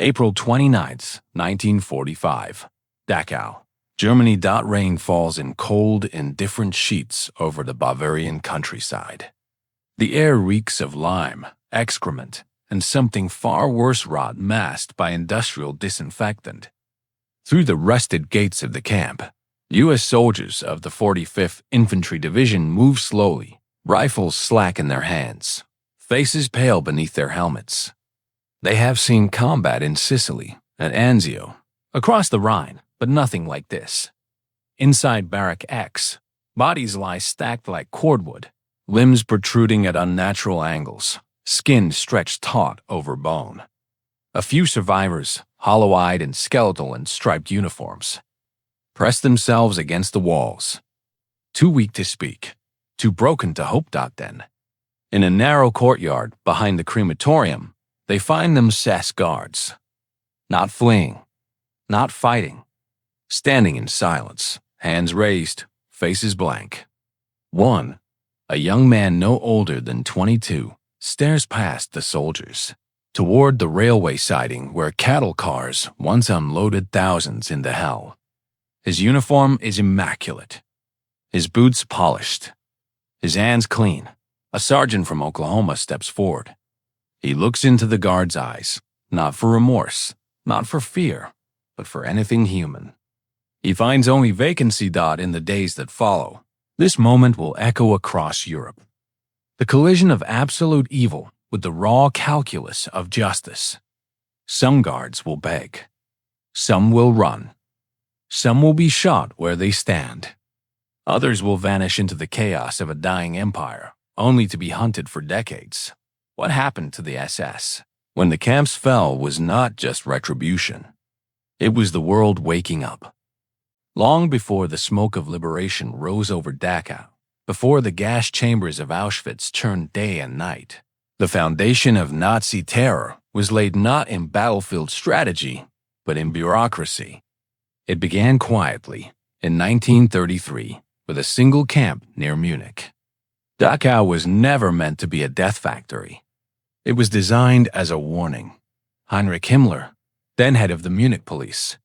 April 29th, 1945. Dachau, Germany. Rain falls in cold, indifferent sheets over the Bavarian countryside. The air reeks of lime, excrement, and something far worse, rot masked by industrial disinfectant. Through the rusted gates of the camp, U.S. soldiers of the 45th Infantry Division move slowly, rifles slack in their hands, faces pale beneath their helmets. They have seen combat in Sicily, at Anzio, across the Rhine, but nothing like this. Inside Barrack X, bodies lie stacked like cordwood, limbs protruding at unnatural angles, skin stretched taut over bone. A few survivors, hollow-eyed and skeletal in striped uniforms, press themselves against the walls. Too weak to speak, too broken to hope. Then, in a narrow courtyard behind the crematorium, they find them SS guards. Not fleeing, not fighting, standing in silence, hands raised, faces blank. One, a young man no older than 22, stares past the soldiers, toward the railway siding where cattle cars once unloaded thousands into hell. His uniform is immaculate, his boots polished, his hands clean. A sergeant from Oklahoma steps forward. He looks into the guard's eyes, not for remorse, not for fear, but for anything human. He finds only vacancy. In the days that follow, this moment will echo across Europe. The collision of absolute evil with the raw calculus of justice. Some guards will beg. Some will run. Some will be shot where they stand. Others will vanish into the chaos of a dying empire, only to be hunted for decades. What happened to the SS? When the camps fell was not just retribution. It was the world waking up. Long before the smoke of liberation rose over Dachau, before the gas chambers of Auschwitz churned day and night, the foundation of Nazi terror was laid not in battlefield strategy, but in bureaucracy. It began quietly in 1933 with a single camp near Munich. Dachau was never meant to be a death factory. It was designed as a warning. Heinrich Himmler, then head of the Munich police,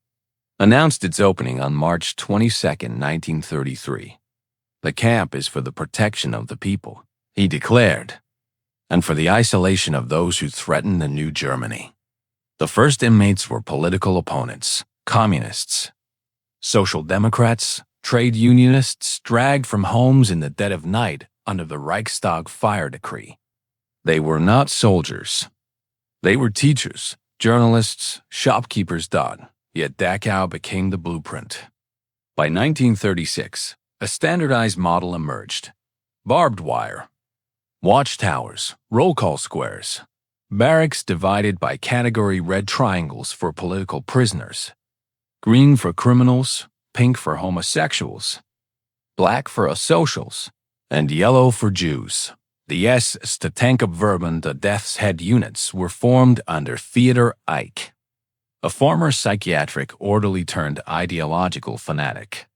announced its opening on March 22, 1933. The camp is for the protection of the people, he declared, and for the isolation of those who threaten the new Germany. The first inmates were political opponents, communists, social democrats, trade unionists dragged from homes in the dead of night under the Reichstag fire decree. They were not soldiers. They were teachers, journalists, shopkeepers. Yet Dachau became the blueprint. By 1936, a standardized model emerged. Barbed wire, watchtowers, roll call squares, barracks divided by category red triangles for political prisoners, green for criminals, pink for homosexuals, black for asocials, and yellow for Jews. The Statankampfverband, the Death's Head units, were formed under Theodor Eich, a former psychiatric orderly turned ideological fanatic.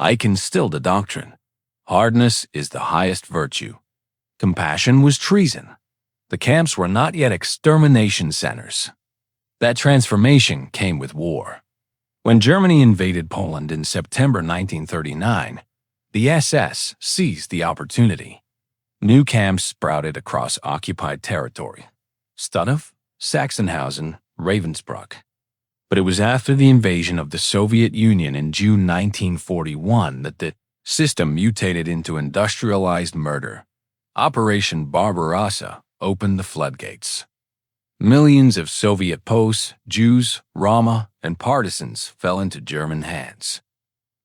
Eich instilled a doctrine: hardness is the highest virtue. Compassion was treason. The camps were not yet extermination centers. That transformation came with war. When Germany invaded Poland in September 1939, the SS seized the opportunity. New camps sprouted across occupied territory: Stutthof, Sachsenhausen, Ravensbrück. But it was after the invasion of the Soviet Union in June 1941 that the system mutated into industrialized murder. Operation Barbarossa opened the floodgates. Millions of Soviet Poles, Jews, Roma, and partisans fell into German hands.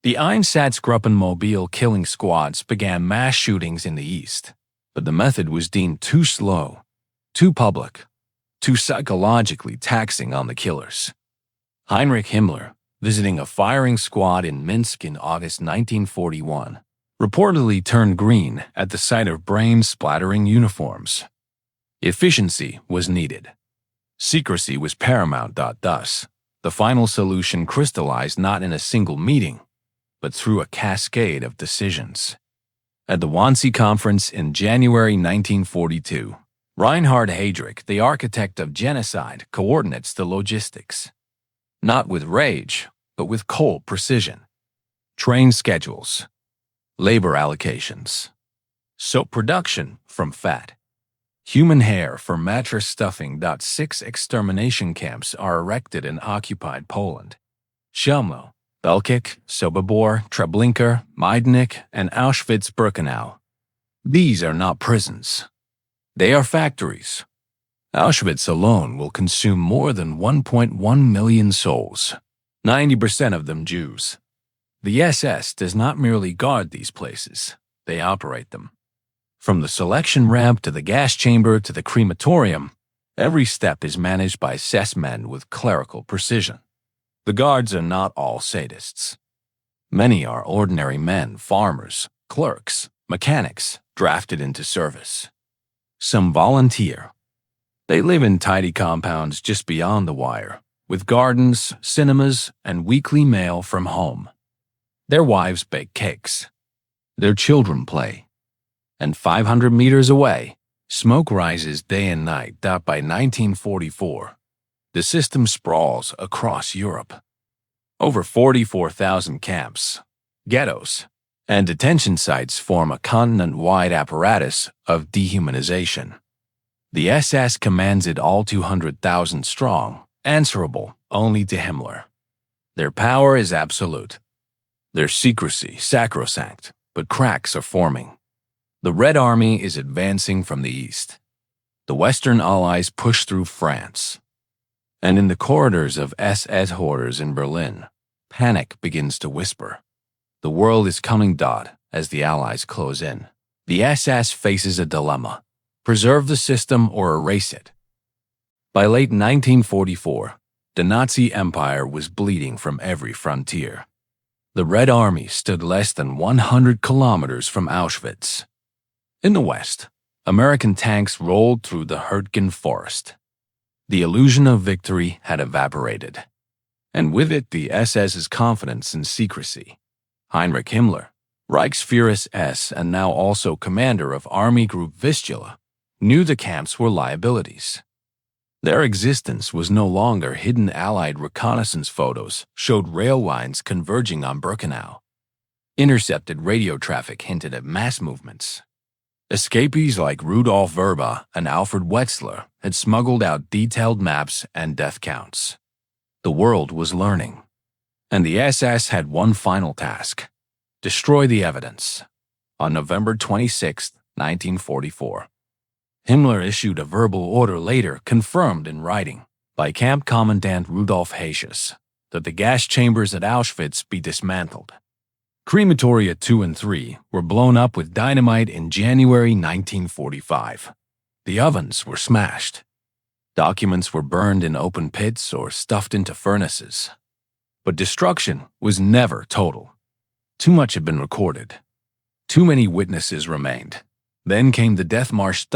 The Einsatzgruppenmobil killing squads began mass shootings in the east, but the method was deemed too slow, too public, too psychologically taxing on the killers. Heinrich Himmler, visiting a firing squad in Minsk in August 1941, reportedly turned green at the sight of brain-splattering uniforms. Efficiency was needed. Secrecy was paramount. Thus, the final solution crystallized not in a single meeting, but through a cascade of decisions. At the Wannsee Conference in January 1942, Reinhard Heydrich, the architect of genocide, coordinates the logistics. Not with rage, but with cold precision. Train schedules, labor allocations, soap production from fat, human hair for mattress stuffing. 6 extermination camps are erected in occupied Poland. Chelmno, Belkik, Sobibor, Treblinka, Majdanek, and Auschwitz-Birkenau. These are not prisons. They are factories. Auschwitz alone will consume more than 1.1 million souls, 90% of them Jews. The SS does not merely guard these places, they operate them. From the selection ramp to the gas chamber to the crematorium, every step is managed by SS men with clerical precision. The guards are not all sadists. Many are ordinary men, farmers, clerks, mechanics, drafted into service. Some volunteer. They live in tidy compounds just beyond the wire, with gardens, cinemas, and weekly mail from home. Their wives bake cakes. Their children play. And 500 meters away, smoke rises day and night. By 1944, the system sprawls across Europe. Over 44,000 camps, ghettos, and detention sites form a continent-wide apparatus of dehumanization. The SS commands it all 200,000 strong, answerable only to Himmler. Their power is absolute. Their secrecy sacrosanct, but cracks are forming. The Red Army is advancing from the east. The Western Allies push through France. And in the corridors of SS headquarters in Berlin, panic begins to whisper. The world is coming. As the Allies close in, the SS faces a dilemma: preserve the system or erase it. By late 1944, the Nazi Empire was bleeding from every frontier. The Red Army stood less than 100 kilometers from Auschwitz. In the west, American tanks rolled through the Hürtgen forest. The illusion of victory had evaporated, and with it the SS's confidence in secrecy. Heinrich Himmler, Reichsführer SS and now also commander of Army Group Vistula, knew the camps were liabilities. Their existence was no longer hidden. Allied reconnaissance photos showed rail lines converging on Birkenau. Intercepted radio traffic hinted at mass movements. Escapees like Rudolf Verba and Alfred Wetzler had smuggled out detailed maps and death counts. The world was learning, and the SS had one final task: destroy the evidence. On November 26, 1944, Himmler issued a verbal order later confirmed in writing by Camp Commandant Rudolf Hessius that the gas chambers at Auschwitz be dismantled. Crematoria 2 and 3 were blown up with dynamite in January 1945. The ovens were smashed. Documents were burned in open pits or stuffed into furnaces. But destruction was never total. Too much had been recorded. Too many witnesses remained. Then came the death march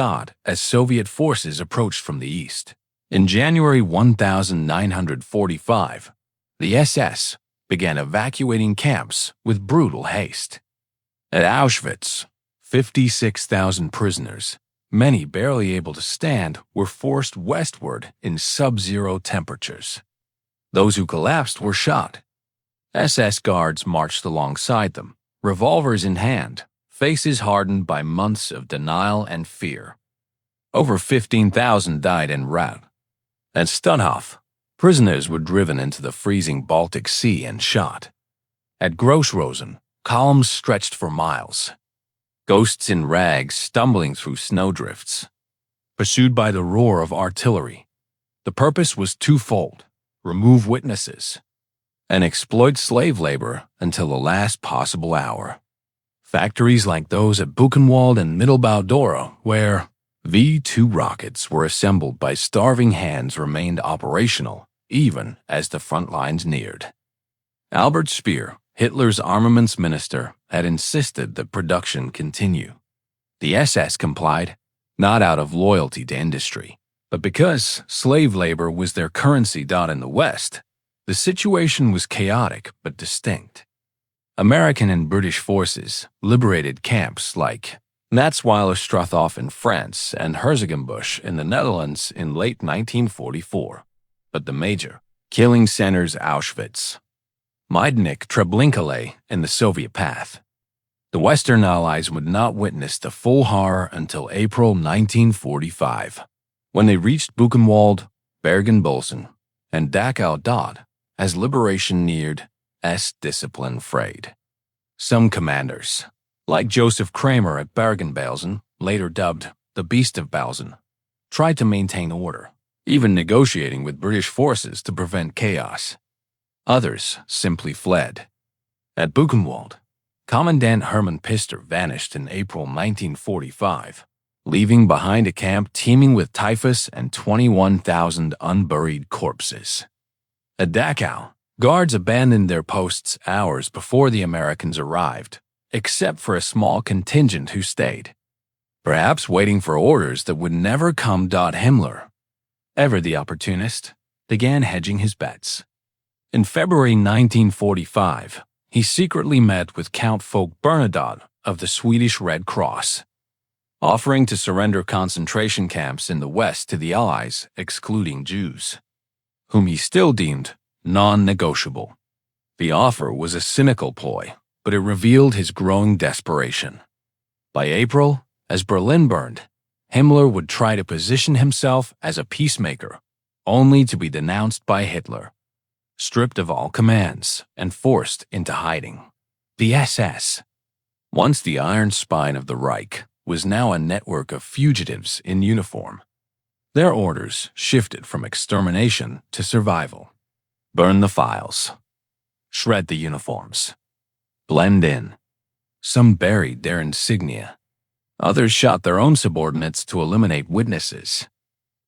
as Soviet forces approached from the east. In January 1945, the SS began evacuating camps with brutal haste. At Auschwitz, 56,000 prisoners, many barely able to stand, were forced westward in sub-zero temperatures. Those who collapsed were shot. SS guards marched alongside them, revolvers in hand, faces hardened by months of denial and fear. Over 15,000 died en route. At Stutthof, prisoners were driven into the freezing Baltic Sea and shot. At Grossrosen, columns stretched for miles. Ghosts in rags stumbling through snowdrifts, pursued by the roar of artillery. The purpose was twofold: remove witnesses and exploit slave labor until the last possible hour. Factories like those at Buchenwald and Mittelbau-Dora, where V-2 rockets were assembled by starving hands, remained operational even as the front lines neared. Albert Speer, Hitler's armaments minister, had insisted that production continue. The SS complied, not out of loyalty to industry, but because slave labor was their currency. In the West, the situation was chaotic but distinct. American and British forces liberated camps like Natzweiler-Struthof in France and Herzogenbusch in the Netherlands in late 1944. But the major killing centers Auschwitz, Majdanek-Treblinka in the Soviet path. The Western Allies would not witness the full horror until April 1945, when they reached Buchenwald, Bergen-Belsen, and Dachau. As liberation neared, discipline frayed. Some commanders, like Joseph Kramer at Bergen-Belsen, later dubbed the Beast of Belsen, tried to maintain order, even negotiating with British forces to prevent chaos. Others simply fled. At Buchenwald, Commandant Hermann Pister vanished in April 1945, leaving behind a camp teeming with typhus and 21,000 unburied corpses. At Dachau, guards abandoned their posts hours before the Americans arrived, except for a small contingent who stayed, perhaps waiting for orders that would never come. Himmler, ever the opportunist, began hedging his bets. In February 1945, he secretly met with Count Folke Bernadotte of the Swedish Red Cross, offering to surrender concentration camps in the West to the Allies, excluding Jews, whom he still deemed non-negotiable. The offer was a cynical ploy, but it revealed his growing desperation. By April, as Berlin burned, Himmler would try to position himself as a peacemaker, only to be denounced by Hitler, stripped of all commands, and forced into hiding. The SS, once the iron spine of the Reich, was now a network of fugitives in uniform. Their orders shifted from extermination to survival. Burn the files. Shred the uniforms. Blend in. Some buried their insignia. Others shot their own subordinates to eliminate witnesses.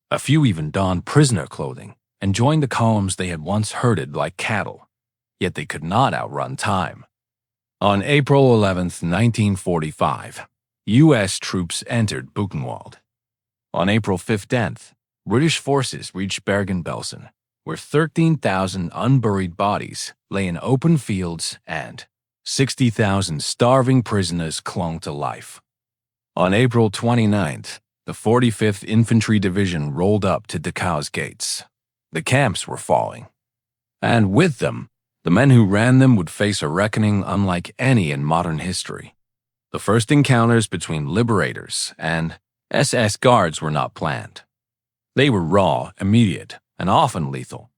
A few even donned prisoner clothing and joined the columns they had once herded like cattle, yet they could not outrun time. On April 11, 1945, U.S. troops entered Buchenwald. On April 15th, British forces reached Bergen-Belsen, where 13,000 unburied bodies lay in open fields and 60,000 starving prisoners clung to life. On April 29th, the 45th Infantry Division rolled up to Dachau's gates. The camps were falling, and with them, the men who ran them would face a reckoning unlike any in modern history. The first encounters between liberators and SS guards were not planned. They were raw, immediate, and often lethal.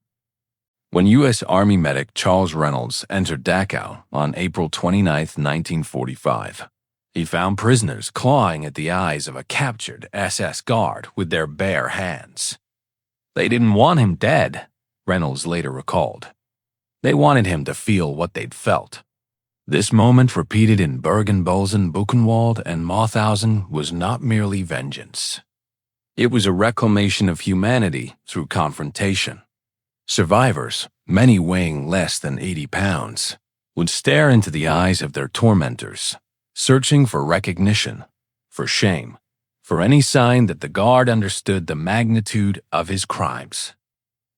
When U.S. Army medic Charles Reynolds entered Dachau on April 29, 1945, he found prisoners clawing at the eyes of a captured SS guard with their bare hands. They didn't want him dead, Reynolds later recalled. They wanted him to feel what they'd felt. This moment repeated in Bergen-Belsen, Buchenwald, and Mauthausen was not merely vengeance. It was a reclamation of humanity through confrontation. Survivors, many weighing less than 80 pounds, would stare into the eyes of their tormentors, searching for recognition, for shame, for any sign that the guard understood the magnitude of his crimes.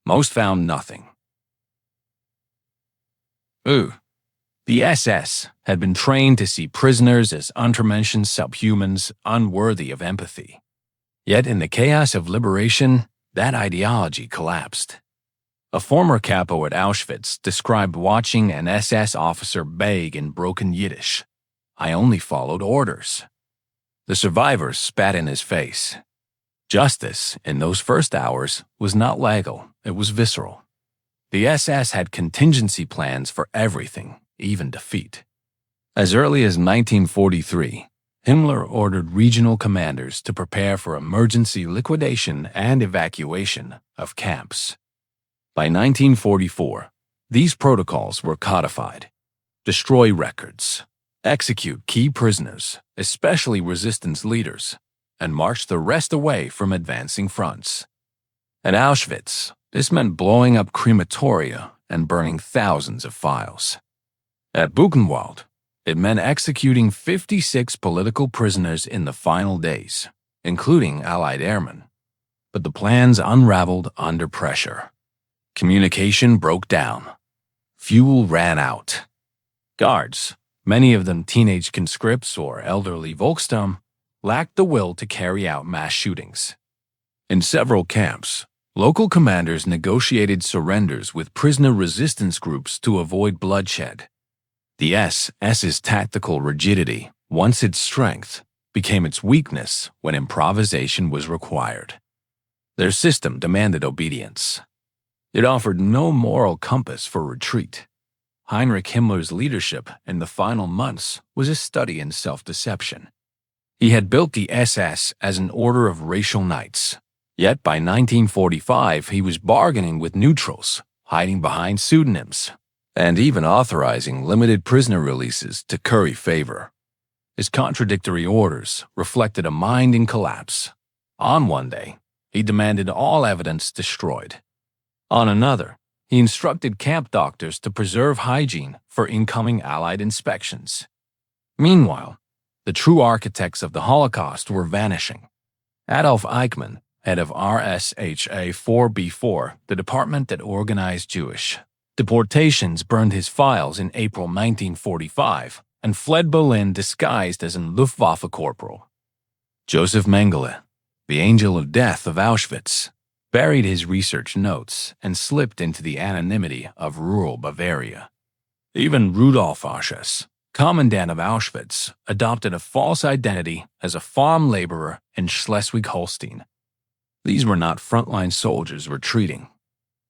Most found nothing. The SS had been trained to see prisoners as untermenschen subhumans unworthy of empathy. Yet in the chaos of liberation, that ideology collapsed. A former capo at Auschwitz described watching an SS officer beg in broken Yiddish, "I only followed orders." The survivors spat in his face. Justice, in those first hours, was not legal, it was visceral. The SS had contingency plans for everything, even defeat. As early as 1943, Himmler ordered regional commanders to prepare for emergency liquidation and evacuation of camps. By 1944, these protocols were codified. Destroy records, execute key prisoners, especially resistance leaders, and march the rest away from advancing fronts. At Auschwitz, this meant blowing up crematoria and burning thousands of files. At Buchenwald, it meant executing 56 political prisoners in the final days, including Allied airmen. But the plans unraveled under pressure. Communication broke down. Fuel ran out. Guards, many of them teenage conscripts or elderly Volkstum, lacked the will to carry out mass shootings. In several camps, local commanders negotiated surrenders with prisoner resistance groups to avoid bloodshed. The SS's tactical rigidity, once its strength, became its weakness when improvisation was required. Their system demanded obedience. It offered no moral compass for retreat. Heinrich Himmler's leadership in the final months was a study in self-deception. He had built the SS as an order of racial knights. Yet by 1945, he was bargaining with neutrals, hiding behind pseudonyms, and even authorizing limited prisoner releases to curry favor. His contradictory orders reflected a mind in collapse. On one day, he demanded all evidence destroyed. On another, he instructed camp doctors to preserve hygiene for incoming Allied inspections. Meanwhile, the true architects of the Holocaust were vanishing. Adolf Eichmann, head of RSHA 4B4, the department that organized Jewish deportations, burned his files in April 1945 and fled Berlin disguised as an Luftwaffe corporal. Joseph Mengele, the angel of death of Auschwitz, buried his research notes and slipped into the anonymity of rural Bavaria. Even Rudolf Asches, commandant of Auschwitz, adopted a false identity as a farm laborer in Schleswig-Holstein. These were not frontline soldiers retreating.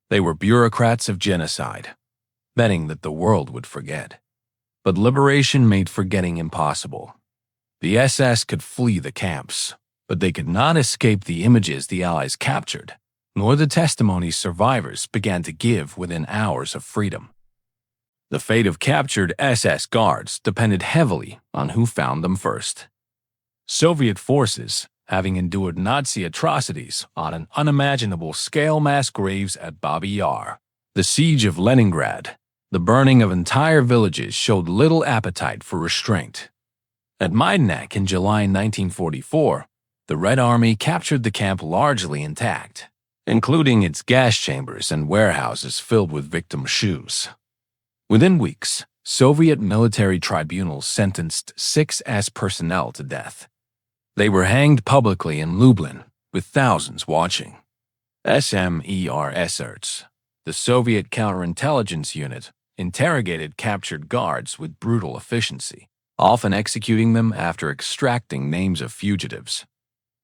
They were bureaucrats of genocide, betting that the world would forget. But liberation made forgetting impossible. The SS could flee the camps, but they could not escape the images the Allies captured, nor the testimonies survivors began to give within hours of freedom. The fate of captured SS guards depended heavily on who found them first. Soviet forces, having endured Nazi atrocities on an unimaginable scale, mass graves at Babi Yar, the siege of Leningrad, the burning of entire villages, showed little appetite for restraint. At Majdanek in July 1944, the Red Army captured the camp largely intact, including its gas chambers and warehouses filled with victims' shoes. Within weeks, Soviet military tribunals sentenced 6S personnel to death. They were hanged publicly in Lublin, with thousands watching. SMERSerts, the Soviet counterintelligence unit, interrogated captured guards with brutal efficiency, often executing them after extracting names of fugitives.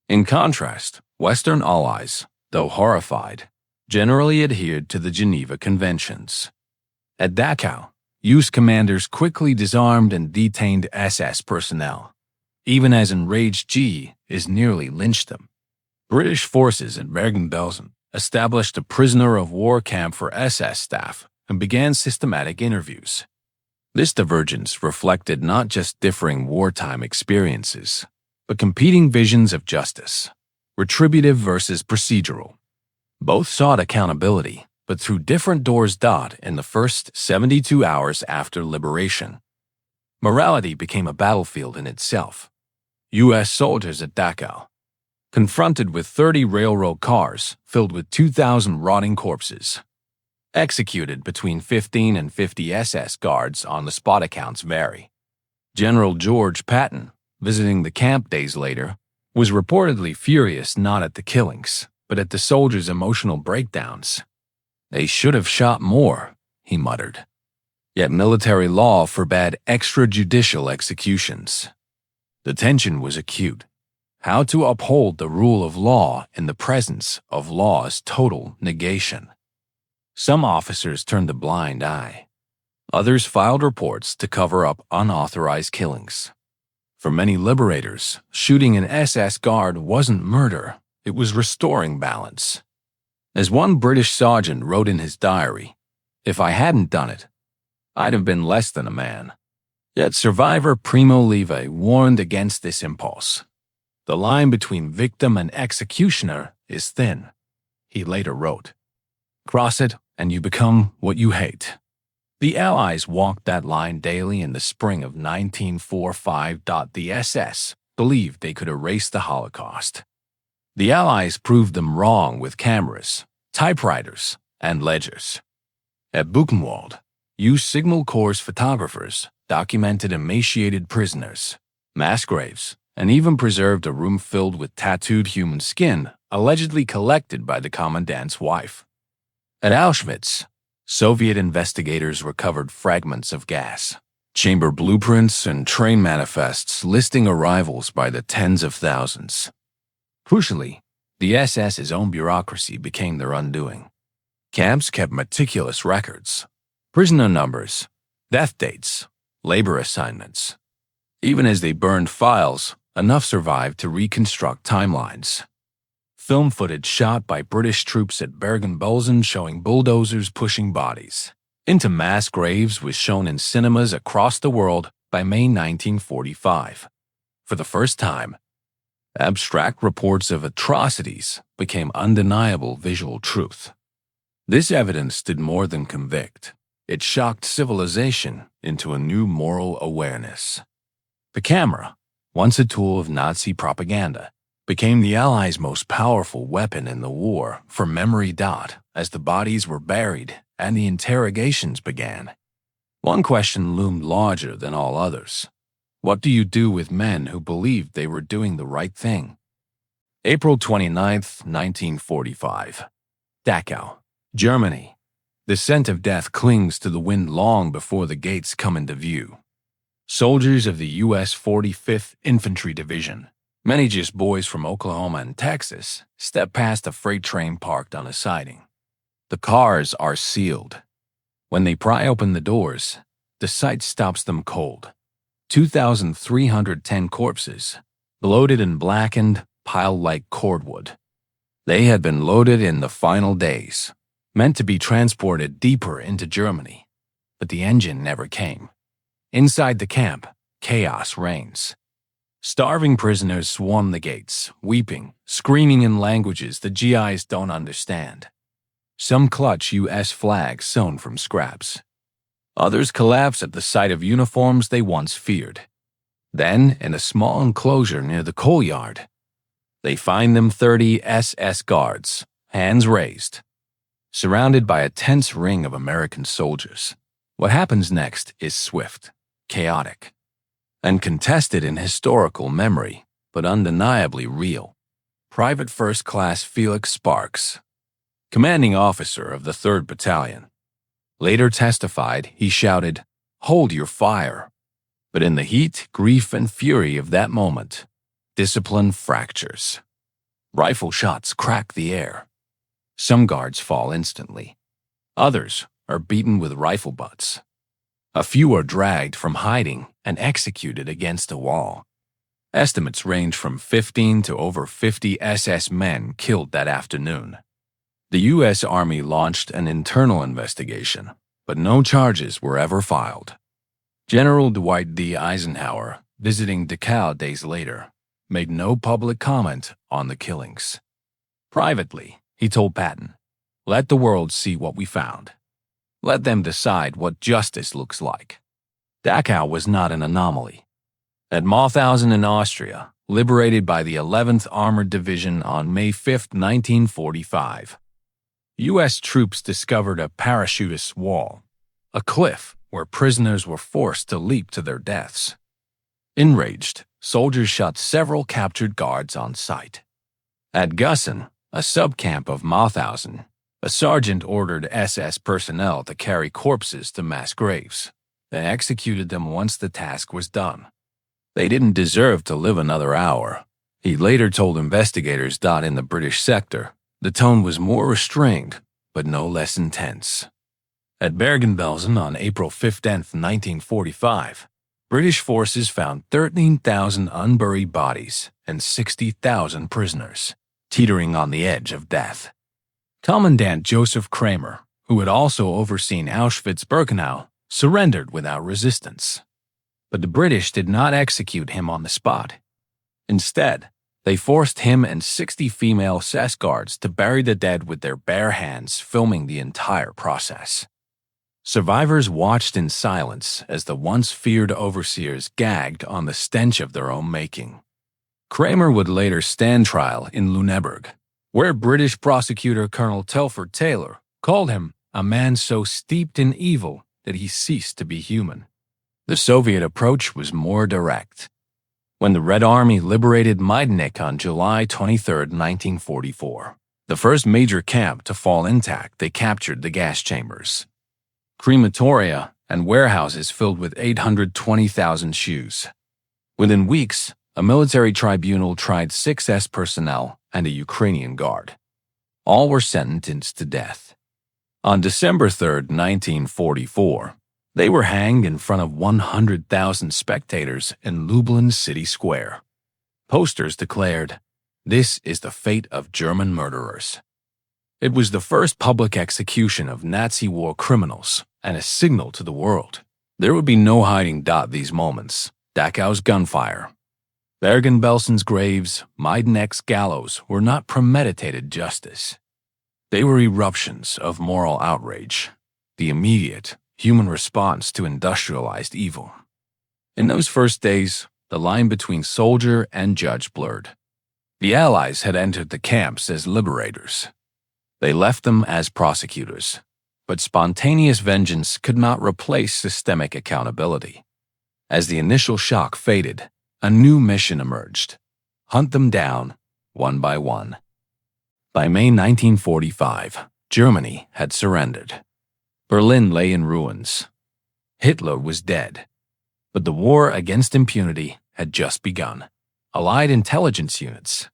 In contrast, Western allies, though horrified, generally adhered to the Geneva Conventions. At Dachau, US commanders quickly disarmed and detained SS personnel, even as enraged GEs nearly lynched them. British forces in Bergen-Belsen established a prisoner of war camp for SS staff and began systematic interviews. This divergence reflected not just differing wartime experiences, but competing visions of justice, retributive versus procedural. Both sought accountability, but through different doors. In the first 72 hours after liberation, morality became a battlefield in itself. U.S. soldiers at Dachau, confronted with 30 railroad cars filled with 2,000 rotting corpses, executed between 15 and 50 SS guards on the spot. Accounts vary. General George Patton, visiting the camp days later, was reportedly furious not at the killings, but at the soldiers' emotional breakdowns. "They should have shot more," he muttered. Yet military law forbade extrajudicial executions. The tension was acute. How to uphold the rule of law in the presence of law's total negation. Some officers turned a blind eye. Others filed reports to cover up unauthorized killings. For many liberators, shooting an SS guard wasn't murder, it was restoring balance. As one British sergeant wrote in his diary, "If I hadn't done it, I'd have been less than a man." Yet survivor Primo Levi warned against this impulse. "The line between victim and executioner is thin," he later wrote. "Cross it and you become what you hate." The Allies walked that line daily in the spring of 1945. The SS believed they could erase the Holocaust. The Allies proved them wrong with cameras, typewriters, and ledgers. At Buchenwald, US Signal Corps photographers documented emaciated prisoners, mass graves, and even preserved a room filled with tattooed human skin allegedly collected by the commandant's wife. At Auschwitz, Soviet investigators recovered fragments of gas, chamber blueprints, and train manifests listing arrivals by the tens of thousands. Crucially, the SS's own bureaucracy became their undoing. Camps kept meticulous records, prisoner numbers, death dates, labor assignments. Even as they burned files, enough survived to reconstruct timelines. Film footage shot by British troops at Bergen-Belsen showing bulldozers pushing bodies into mass graves was shown in cinemas across the world by May 1945. For the first time, abstract reports of atrocities became undeniable visual truth. This evidence did more than convict. It shocked civilization into a new moral awareness. The camera, once a tool of Nazi propaganda, became the Allies' most powerful weapon in the war for memory. As the bodies were buried and the interrogations began, one question loomed larger than all others. What do you do with men who believed they were doing the right thing? April 29, 1945. Dachau, Germany. The scent of death clings to the wind long before the gates come into view. Soldiers of the U.S. 45th Infantry Division, many just boys from Oklahoma and Texas, step past a freight train parked on a siding. The cars are sealed. When they pry open the doors, the sight stops them cold. 2,310 corpses, bloated and blackened, piled like cordwood. They had been loaded in the final days, meant to be transported deeper into Germany, but the engine never came. Inside the camp, chaos reigns. Starving prisoners swarm the gates, weeping, screaming in languages the GIs don't understand. Some clutch U.S. flags sewn from scraps. Others collapse at the sight of uniforms they once feared. Then, in a small enclosure near the coal yard, they find them 30 SS guards, hands raised, surrounded by a tense ring of American soldiers. What happens next is swift, chaotic, and contested in historical memory, but undeniably real. Private First Class Felix Sparks, commanding officer of the 3rd Battalion, later testified. He shouted, "Hold your fire." But in the heat, grief, and fury of that moment, discipline fractures. Rifle shots crack the air. Some guards fall instantly. Others are beaten with rifle butts. A few are dragged from hiding and executed against a wall. Estimates range from 15 to over 50 SS men killed that afternoon. The U.S. Army launched an internal investigation, but no charges were ever filed. General Dwight D. Eisenhower, visiting Dachau days later, made no public comment on the killings. Privately, he told Patton, "Let the world see what we found. Let them decide what justice looks like." Dachau was not an anomaly. At Mauthausen in Austria, liberated by the 11th Armored Division on May 5, 1945, U.S. troops discovered a parachutist's wall, a cliff where prisoners were forced to leap to their deaths. Enraged, soldiers shot several captured guards on sight. At Gussen, a subcamp of Mauthausen, a sergeant ordered SS personnel to carry corpses to mass graves, then executed them once the task was done. They didn't deserve to live another hour. He later told investigators that in the British sector, the tone was more restrained, but no less intense. At Bergen-Belsen on April 15, 1945, British forces found 13,000 unburied bodies and 60,000 prisoners, teetering on the edge of death. Commandant Joseph Kramer, who had also overseen Auschwitz-Birkenau, surrendered without resistance. But the British did not execute him on the spot. Instead, they forced him and 60 female SS guards to bury the dead with their bare hands, filming the entire process. Survivors watched in silence as the once feared overseers gagged on the stench of their own making. Kramer would later stand trial in Lüneburg, where British prosecutor Colonel Telford Taylor called him a man so steeped in evil that he ceased to be human. The Soviet approach was more direct. when the Red Army liberated Majdanek on July 23, 1944. The first major camp to fall intact, they captured the gas chambers, crematoria, and warehouses filled with 820,000 shoes. Within weeks, a military tribunal tried 6 personnel and a Ukrainian guard. All were sentenced to death. On December 3, 1944, they were hanged in front of 100,000 spectators in Lublin City Square. Posters declared, "This is the fate of German murderers." It was the first public execution of Nazi war criminals and a signal to the world. There would be no hiding these moments. Dachau's gunfire, Bergen-Belsen's graves, Majdanek's gallows were not premeditated justice. They were eruptions of moral outrage, the immediate human response to industrialized evil. In those first days, the line between soldier and judge blurred. The Allies had entered the camps as liberators. They left them as prosecutors. But spontaneous vengeance could not replace systemic accountability. As the initial shock faded, a new mission emerged: hunt them down, one by one. By May 1945, Germany had surrendered. Berlin lay in ruins. Hitler was dead. But the war against impunity had just begun. Allied intelligence units,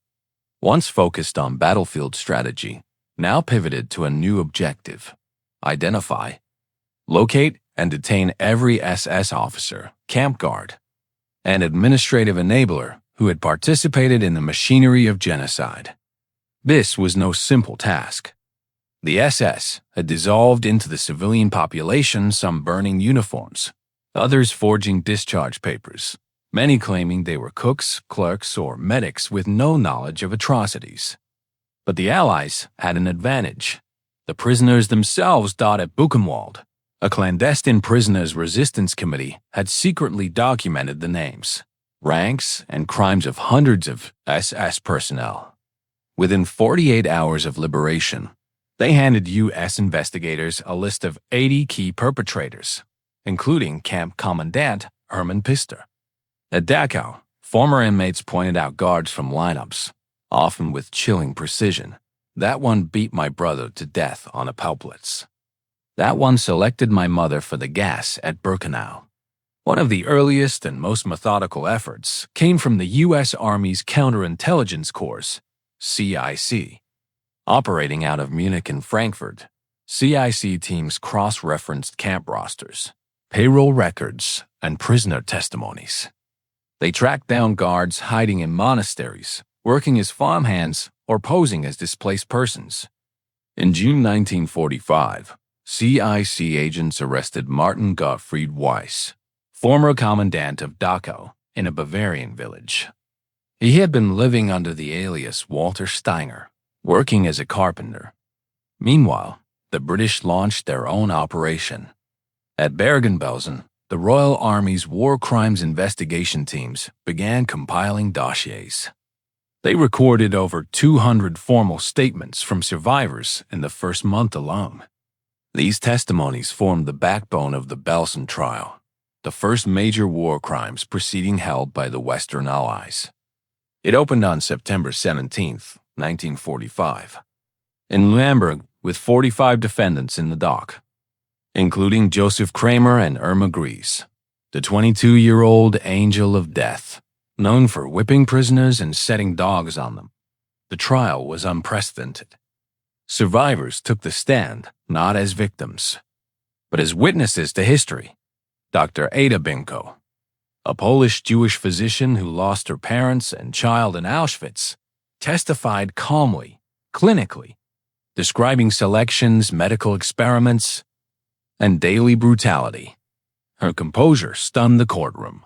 once focused on battlefield strategy, now pivoted to a new objective: identify, locate, and detain every SS officer, camp guard, and administrative enabler who had participated in the machinery of genocide. This was no simple task. The SS had dissolved into the civilian population, some burning uniforms, others forging discharge papers, many claiming they were cooks, clerks, or medics with no knowledge of atrocities. But the Allies had an advantage. The prisoners themselves died at Buchenwald. A clandestine prisoners' resistance committee had secretly documented the names, ranks, and crimes of hundreds of SS personnel. Within 48 hours of liberation, they handed U.S. investigators a list of 80 key perpetrators, including Camp Commandant Hermann Pister. At Dachau, former inmates pointed out guards from lineups, often with chilling precision. That one beat my brother to death on a Pauplitz. That one selected my mother for the gas at Birkenau. One of the earliest and most methodical efforts came from the U.S. Army's Counterintelligence Corps, CIC. Operating out of Munich and Frankfurt, CIC teams cross-referenced camp rosters, payroll records, and prisoner testimonies. They tracked down guards hiding in monasteries, working as farmhands, or posing as displaced persons. In June 1945, CIC agents arrested Martin Gottfried Weiss, former commandant of Dachau, in a Bavarian village. He had been living under the alias Walter Steiner, working as a carpenter. Meanwhile, the British launched their own operation. At Bergen-Belsen, the Royal Army's War Crimes Investigation teams began compiling dossiers. They recorded over 200 formal statements from survivors in the first month alone. These testimonies formed the backbone of the Belsen trial, the first major war crimes proceeding held by the Western Allies. It opened on September 17, 1945, in Lamberg with 45 defendants in the dock, including Joseph Kramer and Irma Gries, the 22-year-old angel of death, known for whipping prisoners and setting dogs on them. The trial was unprecedented. Survivors took the stand not as victims, but as witnesses to history. Dr. Ada Binko, a Polish-Jewish physician who lost her parents and child in Auschwitz, testified calmly, clinically, describing selections, medical experiments, and daily brutality. Her composure stunned the courtroom.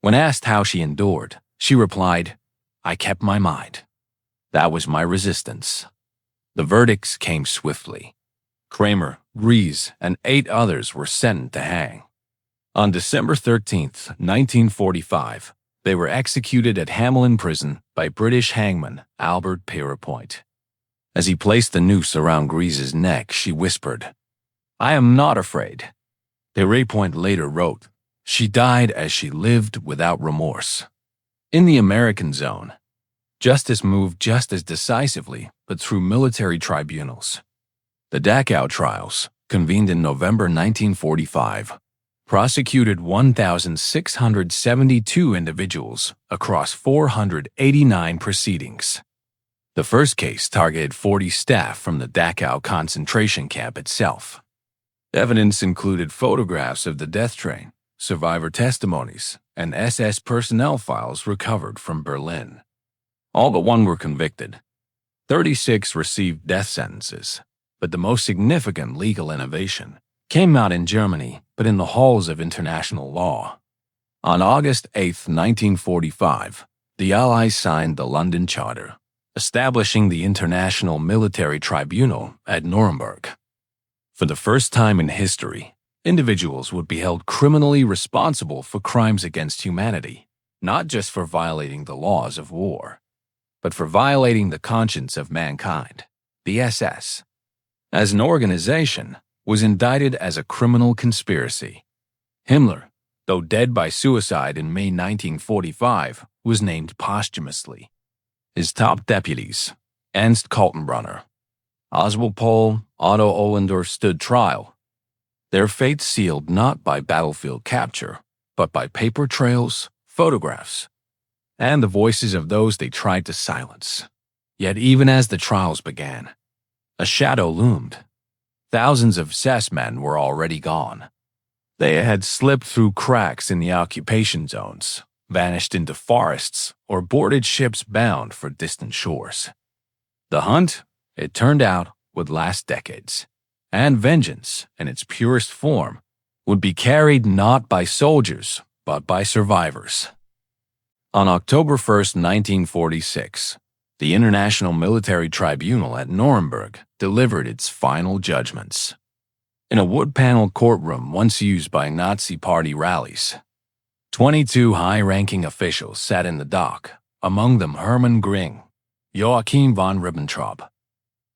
When asked how she endured, she replied, "I kept my mind. That was my resistance." The verdicts came swiftly. Kramer, Gries, and 8 others were sentenced to hang. On December 13, 1945, they were executed at Hamelin Prison by British hangman Albert Pierrepoint. As he placed the noose around Gries's neck, she whispered, "I am not afraid." Pierrepoint later wrote, "She died as she lived without remorse." In the American zone, justice moved just as decisively, but through military tribunals. The Dachau trials, convened in November 1945, prosecuted 1,672 individuals across 489 proceedings. The first case targeted 40 staff from the Dachau concentration camp itself. Evidence included photographs of the death train, survivor testimonies, and SS personnel files recovered from Berlin. All but one were convicted. 36 received death sentences, but the most significant legal innovation came not in Germany, but in the halls of international law. On August 8, 1945, the Allies signed the London Charter, establishing the International Military Tribunal at Nuremberg. For the first time in history, individuals would be held criminally responsible for crimes against humanity, not just for violating the laws of war, but for violating the conscience of mankind. The SS, as an organization, was indicted as a criminal conspiracy. Himmler, though dead by suicide in May 1945, was named posthumously. His top deputies, Ernst Kaltenbrunner, Oswald Pohl, Otto Ohlendorf, stood trial, their fate sealed not by battlefield capture, but by paper trails, photographs, and the voices of those they tried to silence. Yet even as the trials began, a shadow loomed. Thousands of SS men were already gone. They had slipped through cracks in the occupation zones, vanished into forests, or boarded ships bound for distant shores. The hunt, it turned out, would last decades, and vengeance, in its purest form, would be carried not by soldiers, but by survivors. On October 1, 1946, the International Military Tribunal at Nuremberg delivered its final judgments. In a wood-paneled courtroom once used by Nazi Party rallies, 22 high-ranking officials sat in the dock, among them Hermann Göring, Joachim von Ribbentrop,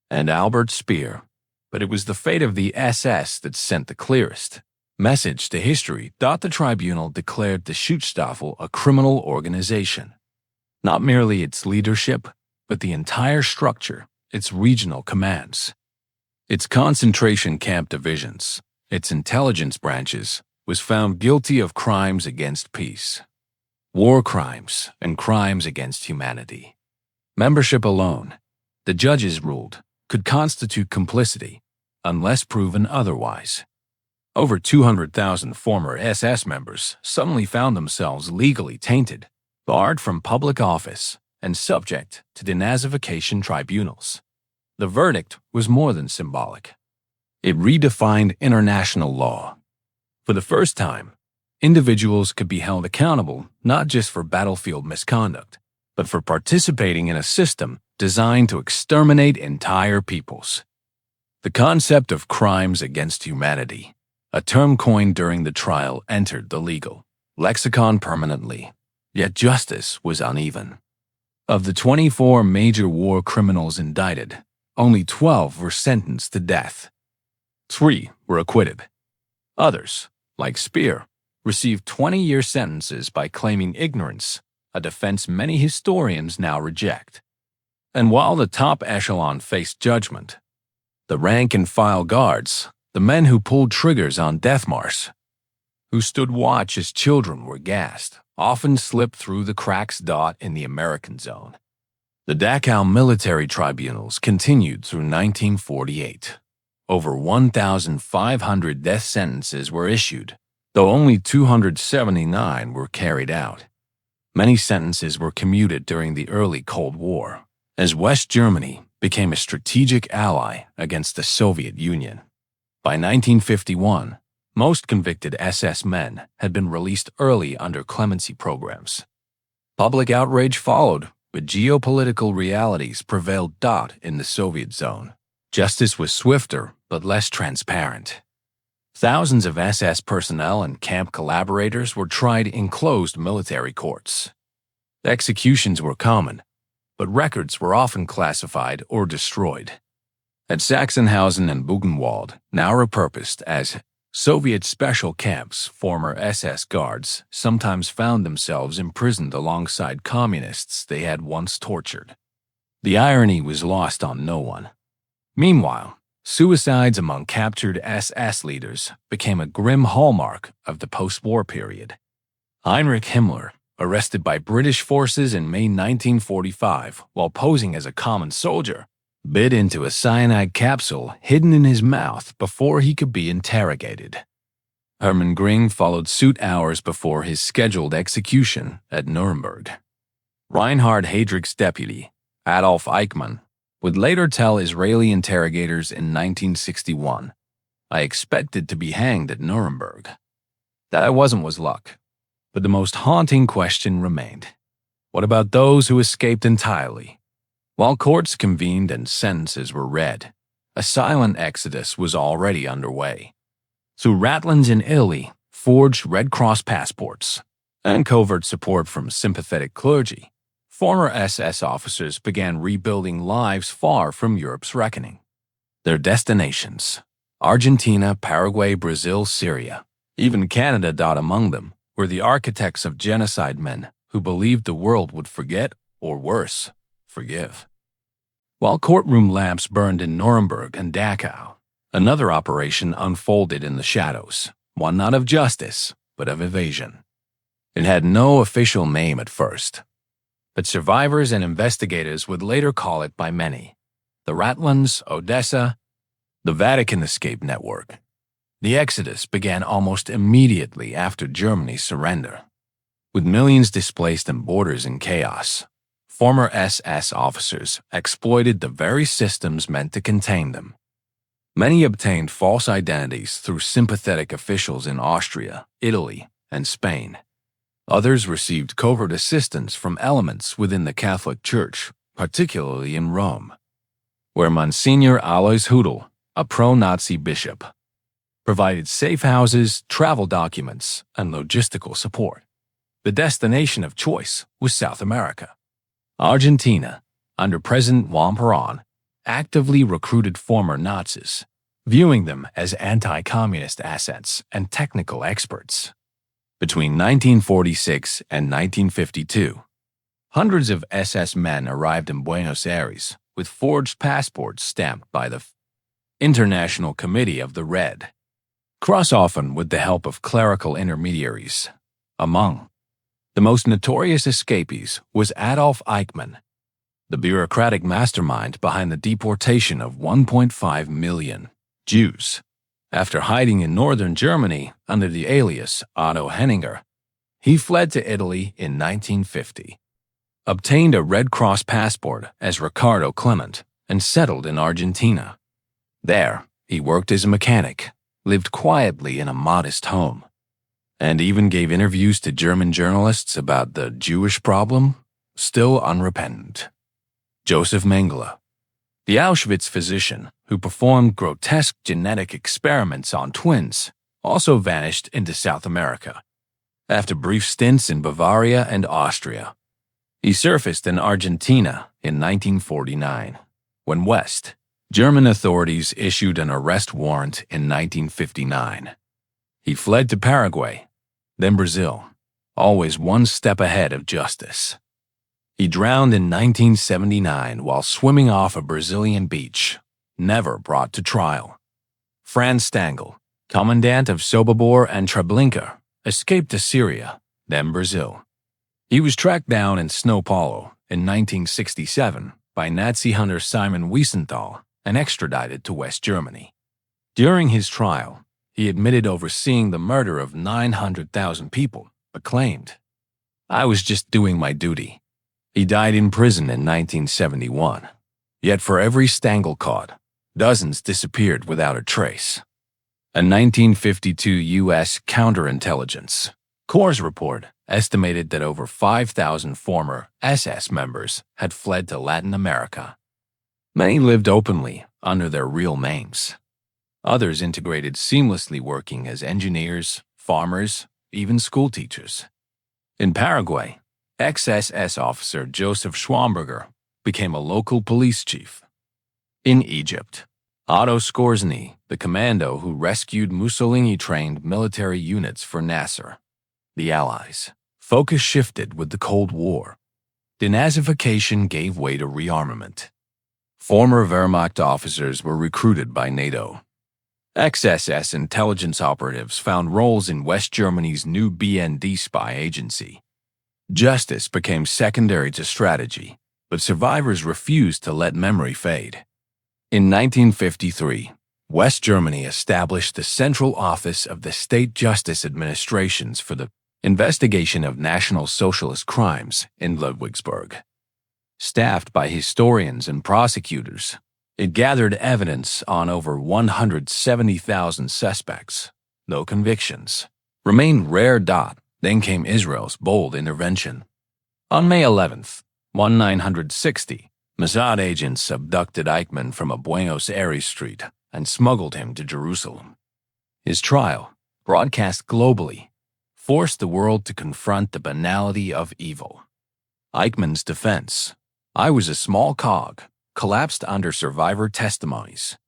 and Albert Speer. But it was the fate of the SS that sent the clearest message to history. The tribunal declared the Schutzstaffel a criminal organization. Not merely its leadership, but the entire structure, its regional commands, its concentration camp divisions, its intelligence branches, was found guilty of crimes against peace, war crimes, and crimes against humanity. Membership alone, the judges ruled, could constitute complicity, unless proven otherwise. Over 200,000 former SS members suddenly found themselves legally tainted, barred from public office, and subject to denazification tribunals. The verdict was more than symbolic. It redefined international law. For the first time, individuals could be held accountable not just for battlefield misconduct, but for participating in a system designed to exterminate entire peoples. The concept of crimes against humanity, a term coined during the trial, entered the legal lexicon permanently, yet justice was uneven. Of the 24 major war criminals indicted, only 12 were sentenced to death. 3 were acquitted. Others, like Speer, received 20-year sentences by claiming ignorance, a defense many historians now reject. And while the top echelon faced judgment, the rank-and-file guards, the men who pulled triggers on death marches, who stood watch as children were gassed, often slipped through the cracks. In the American zone, the Dachau military tribunals continued through 1948. Over 1,500 death sentences were issued, though only 279 were carried out. Many sentences were commuted during the early Cold War, as West Germany became a strategic ally against the Soviet Union. By 1951, most convicted SS men had been released early under clemency programs. Public outrage followed, but geopolitical realities prevailed. In the Soviet zone, justice was swifter but less transparent. Thousands of SS personnel and camp collaborators were tried in closed military courts. Executions were common, but records were often classified or destroyed. At Sachsenhausen and Buchenwald, now repurposed as Soviet special camps, former SS guards, sometimes found themselves imprisoned alongside communists they had once tortured. The irony was lost on no one. Meanwhile, suicides among captured SS leaders became a grim hallmark of the post-war period. Heinrich Himmler, arrested by British forces in May 1945 while posing as a common soldier, bit into a cyanide capsule hidden in his mouth before he could be interrogated. Hermann Göring followed suit hours before his scheduled execution at Nuremberg. Reinhard Heydrich's deputy, Adolf Eichmann, would later tell Israeli interrogators in 1961, "I expected to be hanged at Nuremberg. That was luck. But the most haunting question remained. What about those who escaped entirely? While courts convened and sentences were read, a silent exodus was already underway. Through ratlins in Italy, forged Red Cross passports, and covert support from sympathetic clergy, former SS officers began rebuilding lives far from Europe's reckoning. Their destinations: Argentina, Paraguay, Brazil, Syria, even Canada among them, were the architects of genocide men who believed the world would forget, or worse, forgive. While courtroom lamps burned in Nuremberg and Dachau, another operation unfolded in the shadows, one not of justice, but of evasion. It had no official name at first, but survivors and investigators would later call it by many: the Ratlins, Odessa, the Vatican Escape Network. The exodus began almost immediately after Germany's surrender. With millions displaced and borders in chaos, former SS officers exploited the very systems meant to contain them. Many obtained false identities through sympathetic officials in Austria, Italy, and Spain. Others received covert assistance from elements within the Catholic Church, particularly in Rome, where Monsignor Alois Hudel, a pro-Nazi bishop, provided safe houses, travel documents, and logistical support. The destination of choice was South America. Argentina, under President Juan Perón, actively recruited former Nazis, viewing them as anti-communist assets and technical experts. Between 1946 and 1952, hundreds of SS men arrived in Buenos Aires with forged passports stamped by the International Committee of the Red Cross, often with the help of clerical intermediaries. Among the most notorious escapees was Adolf Eichmann, the bureaucratic mastermind behind the deportation of 1.5 million Jews. After hiding in northern Germany under the alias Otto Henninger, he fled to Italy in 1950, obtained a Red Cross passport as Ricardo Clement, and settled in Argentina. There, he worked as a mechanic, lived quietly in a modest home, and even gave interviews to German journalists about the Jewish problem, still unrepentant. Joseph Mengele, the Auschwitz physician who performed grotesque genetic experiments on twins, also vanished into South America. After brief stints in Bavaria and Austria, he surfaced in Argentina in 1949, when West German authorities issued an arrest warrant in 1959. He fled to Paraguay, then Brazil, always one step ahead of justice. He drowned in 1979 while swimming off a Brazilian beach, never brought to trial. Franz Stangl, commandant of Sobibor and Treblinka, escaped to Syria, then Brazil. He was tracked down in São Paulo in 1967 by Nazi hunter Simon Wiesenthal and extradited to West Germany. During his trial, he admitted overseeing the murder of 900,000 people, but claimed, "I was just doing my duty." He died in prison in 1971. Yet for every Stangl caught, dozens disappeared without a trace. A 1952 U.S. counterintelligence Corps report estimated that over 5,000 former SS members had fled to Latin America. Many lived openly under their real names. Others integrated seamlessly, working as engineers, farmers, even schoolteachers. In Paraguay, ex-SS officer Joseph Schwamberger became a local police chief. In Egypt, Otto Skorzeny, the commando who rescued Mussolini-trained military units for Nasser. The Allies. Focus shifted with the Cold War. Denazification gave way to rearmament. Former Wehrmacht officers were recruited by NATO. Ex-SS intelligence operatives found roles in West Germany's new BND spy agency. Justice became secondary to strategy, but survivors refused to let memory fade. In 1953, West Germany established the Central Office of the State Justice Administrations for the Investigation of National Socialist Crimes in Ludwigsburg. Staffed by historians and prosecutors, it gathered evidence on over 170,000 suspects. No convictions. Remained rare. Then came Israel's bold intervention. On May 11th, 1960, Mossad agents abducted Eichmann from a Buenos Aires street and smuggled him to Jerusalem. His trial, broadcast globally, forced the world to confront the banality of evil. Eichmann's defense, "I was a small cog," collapsed under survivor testimonies.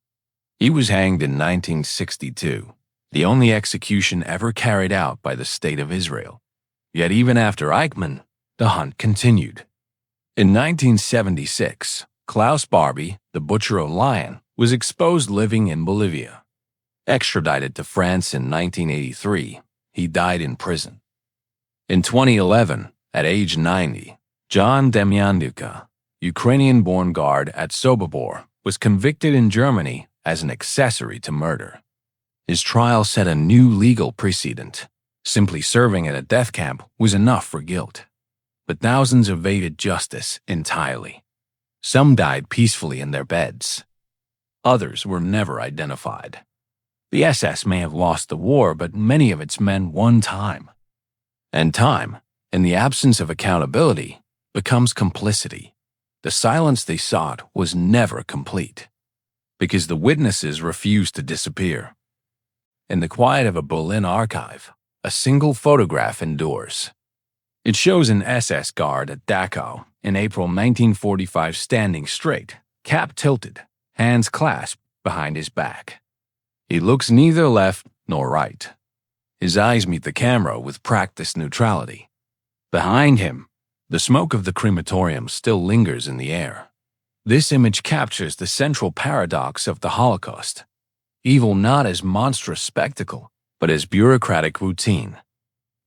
He was hanged in 1962, the only execution ever carried out by the State of Israel. Yet even after Eichmann, the hunt continued. In 1976, Klaus Barbie, the Butcher of Lyon, was exposed living in Bolivia. Extradited to France in 1983, he died in prison. In 2011, at age 90, John Demyanenko, Ukrainian-born guard at Sobibor, was convicted in Germany as an accessory to murder. His trial set a new legal precedent. Simply serving at a death camp was enough for guilt. But thousands evaded justice entirely. Some died peacefully in their beds. Others were never identified. The SS may have lost the war, but many of its men won time. And time, in the absence of accountability, becomes complicity. The silence they sought was never complete, because the witnesses refused to disappear. In the quiet of a Berlin archive, a single photograph endures. It shows an SS guard at Dachau in April 1945 standing straight, cap tilted, hands clasped behind his back. He looks neither left nor right. His eyes meet the camera with practiced neutrality. Behind him, the smoke of the crematorium still lingers in the air. This image captures the central paradox of the Holocaust. Evil not as monstrous spectacle, but as bureaucratic routine.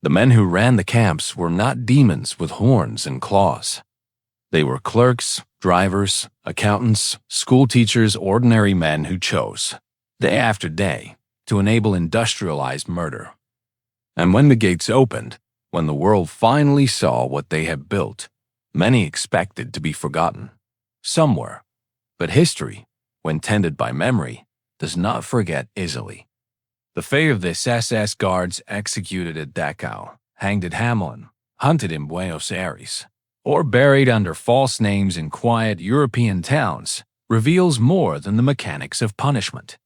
The men who ran the camps were not demons with horns and claws. They were clerks, drivers, accountants, school teachers, ordinary men who chose, day after day, to enable industrialized murder. And when the gates opened, when the world finally saw what they had built, many expected to be forgotten. Some were. But history, when tended by memory, does not forget easily. The fate of this SS guards executed at Dachau, hanged at Hamelin, hunted in Buenos Aires, or buried under false names in quiet European towns reveals more than the mechanics of punishment.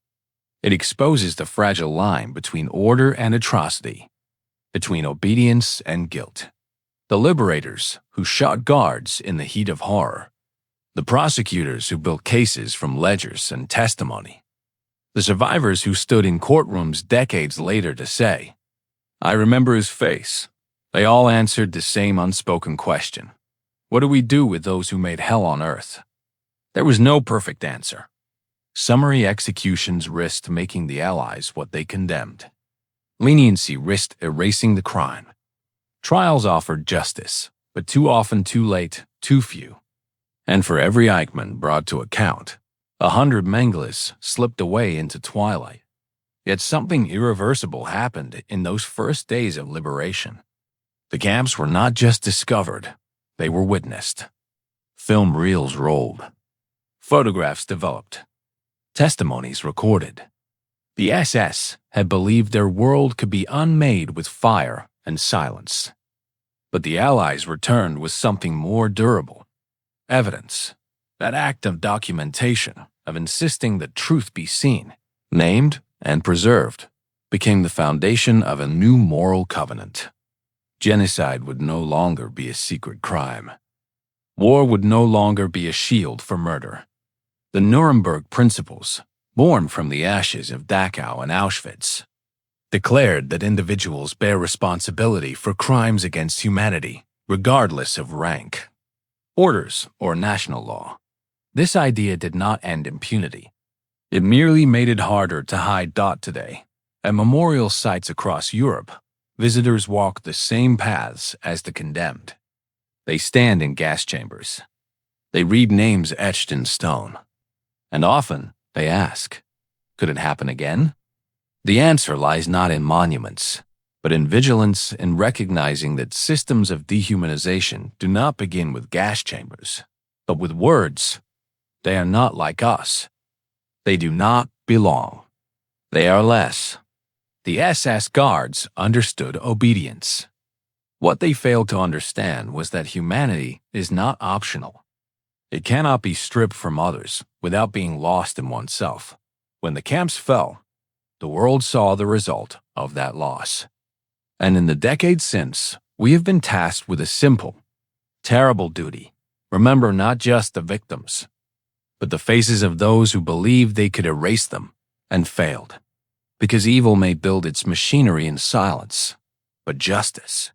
It exposes the fragile line between order and atrocity, between obedience and guilt. The liberators who shot guards in the heat of horror, the prosecutors who built cases from ledgers and testimony, the survivors who stood in courtrooms decades later to say, "I remember his face." They all answered the same unspoken question. What do we do with those who made hell on earth? There was no perfect answer. Summary executions risked making the Allies what they condemned. Leniency risked erasing the crime. Trials offered justice, but too often too late, too few. And for every Eichmann brought to account, 100 Mengeles slipped away into twilight. Yet something irreversible happened in those first days of liberation. The camps were not just discovered, they were witnessed. Film reels rolled. Photographs developed. Testimonies recorded. The SS had believed their world could be unmade with fire and silence. But the Allies returned with something more durable. Evidence. That act of documentation, of insisting that truth be seen, named and preserved, became the foundation of a new moral covenant. Genocide would no longer be a secret crime. War would no longer be a shield for murder. The Nuremberg Principles, born from the ashes of Dachau and Auschwitz, declared that individuals bear responsibility for crimes against humanity, regardless of rank, orders, or national law. This idea did not end impunity. It merely made it harder to hide. Today, at memorial sites across Europe, visitors walk the same paths as the condemned. They stand in gas chambers. They read names etched in stone. And often, they ask, could it happen again? The answer lies not in monuments, but in vigilance in recognizing that systems of dehumanization do not begin with gas chambers, but with words. They are not like us. They do not belong. They are less. The SS guards understood obedience. What they failed to understand was that humanity is not optional. It cannot be stripped from others without being lost in oneself. When the camps fell, the world saw the result of that loss. And in the decades since, we have been tasked with a simple, terrible duty. Remember not just the victims, but the faces of those who believed they could erase them and failed. Because evil may build its machinery in silence, but justice,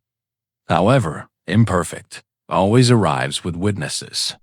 however imperfect, always arrives with witnesses.